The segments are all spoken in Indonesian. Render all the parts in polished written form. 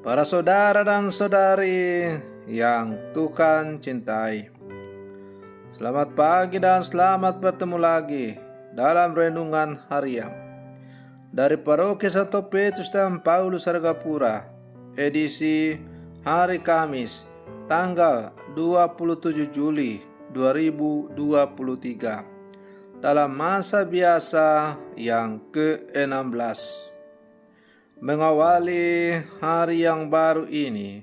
Para saudara dan saudari yang Tuhan cintai, selamat pagi dan selamat bertemu lagi dalam renungan harian dari Paroki Santo Petrus dan Paulus Sargapura, edisi hari Kamis, tanggal 27 Juli 2023, dalam masa biasa yang ke-16. Mengawali hari yang baru ini,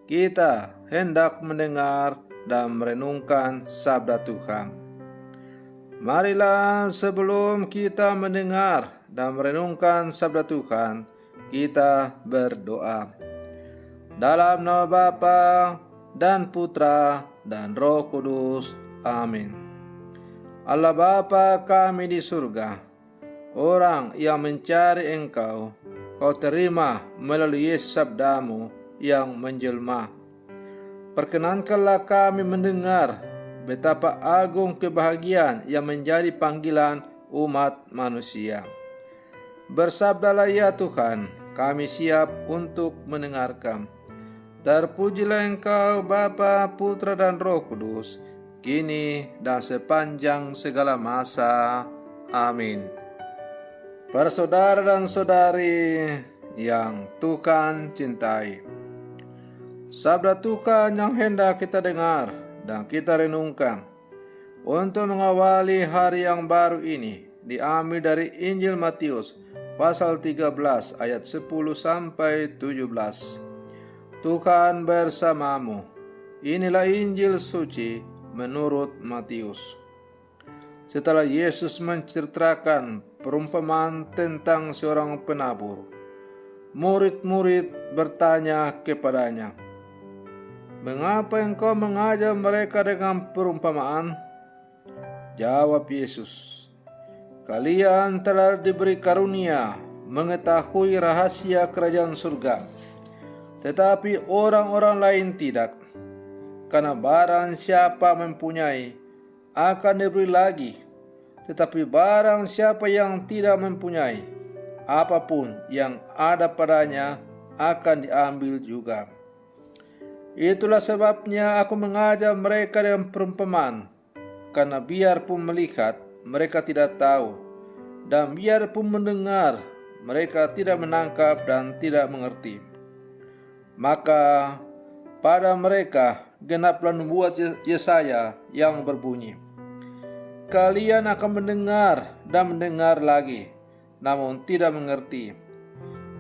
kita hendak mendengar dan merenungkan sabda Tuhan. Marilah sebelum kita mendengar dan merenungkan sabda Tuhan, kita berdoa. Dalam nama Bapa dan Putra dan Roh Kudus. Amin. Allah Bapa kami di surga, orang yang mencari Engkau, Kau terima melalui Yesus sabdamu yang menjelma. Perkenankanlah kami mendengar betapa agung kebahagiaan yang menjadi panggilan umat manusia. Bersabdalah ya Tuhan, kami siap untuk mendengarkan. Terpujilah Engkau Bapa, Putra dan Roh Kudus, kini dan sepanjang segala masa. Amin. Para saudara dan saudari yang Tuhan cintai, sabda Tuhan yang hendak kita dengar dan kita renungkan untuk mengawali hari yang baru ini diambil dari Injil Matius pasal 13 ayat 10 sampai 17. Tuhan bersamamu. Inilah Injil suci menurut Matius. Setelah Yesus menceritakan perumpamaan tentang seorang penabur, murid-murid bertanya kepadanya, "Mengapa engkau mengajar mereka dengan perumpamaan?" Jawab Yesus, "Kalian telah diberi karunia mengetahui rahasia kerajaan surga, tetapi orang-orang lain tidak. Karena barang siapa mempunyai akan diberi lagi, tetapi barang siapa yang tidak mempunyai, apapun yang ada padanya akan diambil juga. Itulah sebabnya aku mengajar mereka dengan perumpamaan, karena biarpun melihat, mereka tidak tahu, dan biarpun mendengar, mereka tidak menangkap dan tidak mengerti. Maka pada mereka genaplah nubuat Yesaya yang berbunyi, kalian akan mendengar dan mendengar lagi, namun tidak mengerti.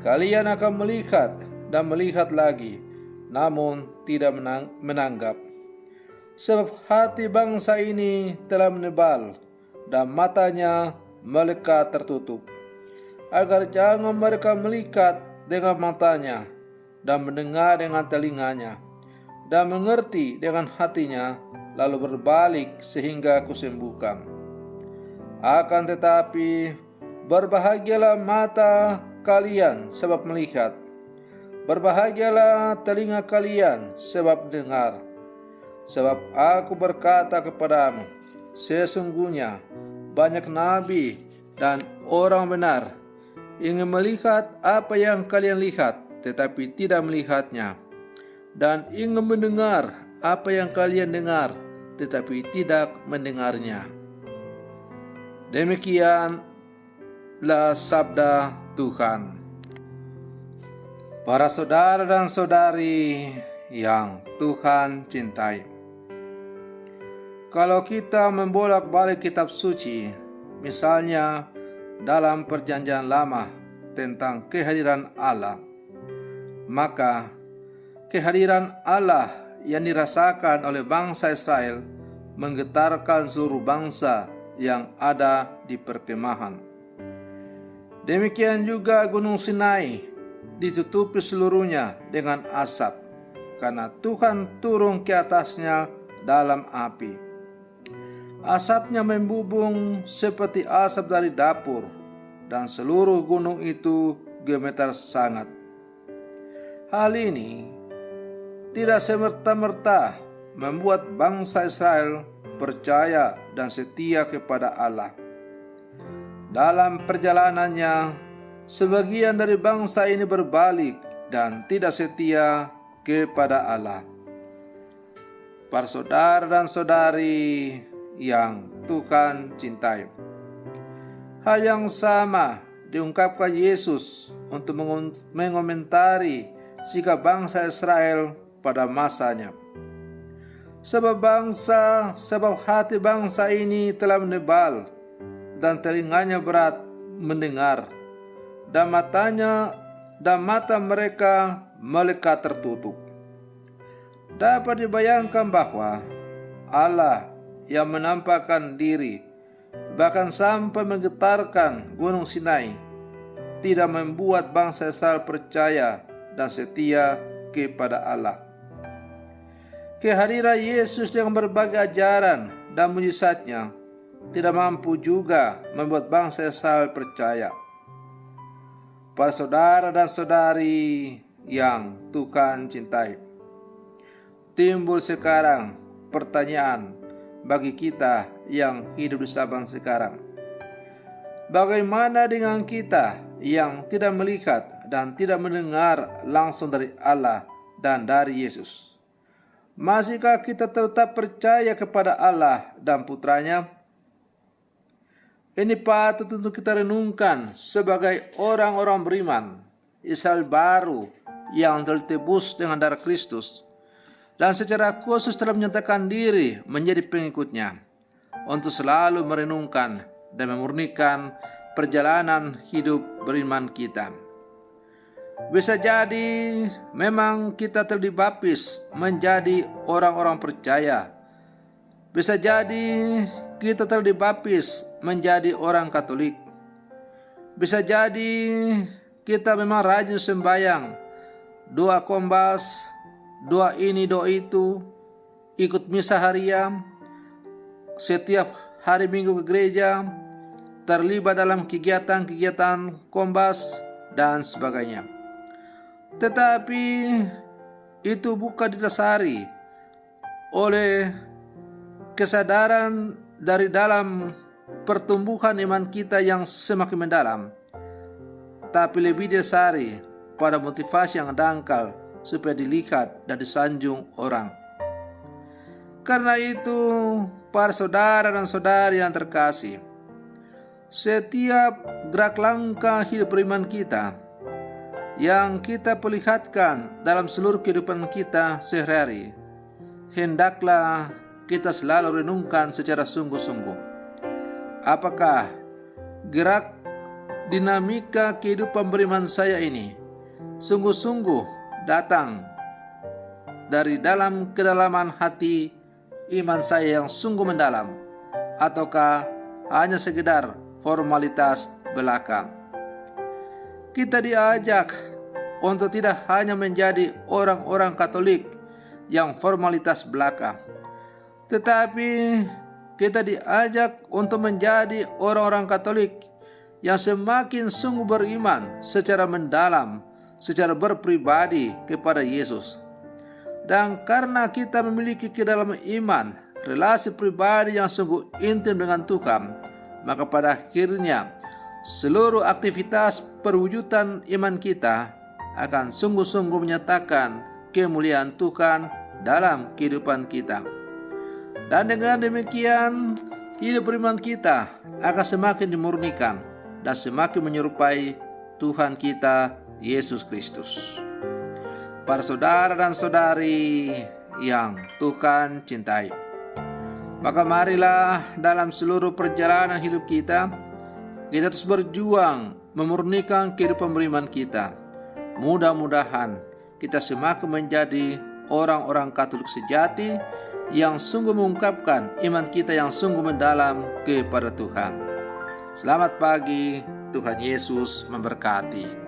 Kalian akan melihat dan melihat lagi, namun tidak menanggap. Sebab hati bangsa ini telah menebal dan matanya melekat tertutup, agar jangan mereka melihat dengan matanya dan mendengar dengan telinganya dan mengerti dengan hatinya, lalu berbalik sehingga kusembuhkan. Akan tetapi berbahagialah mata kalian sebab melihat, berbahagialah telinga kalian sebab dengar. Sebab aku berkata kepadamu, sesungguhnya banyak nabi dan orang benar ingin melihat apa yang kalian lihat, tetapi tidak melihatnya, dan ingin mendengar apa yang kalian dengar, tetapi tidak mendengarnya. Demikianlah sabda Tuhan. Para saudara dan saudari yang Tuhan cintai, kalau kita membolak-balik kitab suci, misalnya dalam Perjanjian Lama tentang kehadiran Allah, maka kehadiran Allah yang dirasakan oleh bangsa Israel menggetarkan seluruh bangsa yang ada di perkemahan. Demikian juga Gunung Sinai ditutupi seluruhnya dengan asap, karena Tuhan turun ke atasnya dalam api. Asapnya membubung seperti asap dari dapur, dan seluruh gunung itu gemetar sangat. Hal ini tidak semerta-merta membuat bangsa Israel percaya dan setia kepada Allah. Dalam perjalanannya, sebagian dari bangsa ini berbalik dan tidak setia kepada Allah. Para saudara dan saudari yang Tuhan cintai, hal yang sama diungkapkan Yesus untuk mengomentari sikap bangsa Israel pada masanya. Sebab hati bangsa ini telah menebal dan telinganya berat mendengar, dan mata mereka melekat tertutup. Dapat dibayangkan bahwa Allah yang menampakkan diri bahkan sampai menggetarkan Gunung Sinai tidak membuat bangsa Israel percaya dan setia kepada Allah. Kehadiran Yesus dengan berbagai ajaran dan mujizatnya tidak mampu juga membuat bangsa Israel percaya. Para saudara dan saudari yang Tuhan cintai, timbul sekarang pertanyaan bagi kita yang hidup di Sabang sekarang. Bagaimana dengan kita yang tidak melihat dan tidak mendengar langsung dari Allah dan dari Yesus? Masihkah kita tetap percaya kepada Allah dan Putranya? Ini patut untuk kita renungkan sebagai orang-orang beriman, Israel baru yang telah ditebus dengan darah Kristus, dan secara khusus telah menyatakan diri menjadi pengikutnya, untuk selalu merenungkan dan memurnikan perjalanan hidup beriman kita. Bisa jadi memang kita telah dibaptis menjadi orang-orang percaya. Bisa jadi kita telah dibaptis menjadi orang Katolik. Bisa jadi kita memang rajin sembahyang, doa kombas, doa ini doa itu, ikut misa harian, setiap hari Minggu ke gereja, terlibat dalam kegiatan-kegiatan kombas dan sebagainya. Tetapi itu bukan didasari oleh kesadaran dari dalam pertumbuhan iman kita yang semakin mendalam, tapi lebih didasari pada motivasi yang dangkal supaya dilihat dan disanjung orang. Karena itu, para saudara dan saudari yang terkasih, setiap gerak langkah hidup beriman kita yang kita perlihatkan dalam seluruh kehidupan kita sehari-hari, hendaklah kita selalu renungkan secara sungguh-sungguh. Apakah gerak dinamika kehidupan beriman saya ini sungguh-sungguh datang dari dalam kedalaman hati iman saya yang sungguh mendalam, ataukah hanya sekedar formalitas belaka? Kita diajak untuk tidak hanya menjadi orang-orang Katolik yang formalitas belaka, tetapi kita diajak untuk menjadi orang-orang Katolik yang semakin sungguh beriman secara mendalam, secara berpribadi kepada Yesus. Dan karena kita memiliki kedalaman iman, relasi pribadi yang sungguh intim dengan Tuhan, maka pada akhirnya seluruh aktivitas perwujudan iman kita akan sungguh-sungguh menyatakan kemuliaan Tuhan dalam kehidupan kita. Dan dengan demikian, hidup beriman kita akan semakin dimurnikan dan semakin menyerupai Tuhan kita, Yesus Kristus. Para saudara dan saudari yang Tuhan cintai, maka marilah dalam seluruh perjalanan hidup kita terus berjuang memurnikan kehidupan beriman kita. Mudah-mudahan kita semakin menjadi orang-orang Katolik sejati yang sungguh mengungkapkan iman kita yang sungguh mendalam kepada Tuhan. Selamat pagi, Tuhan Yesus memberkati.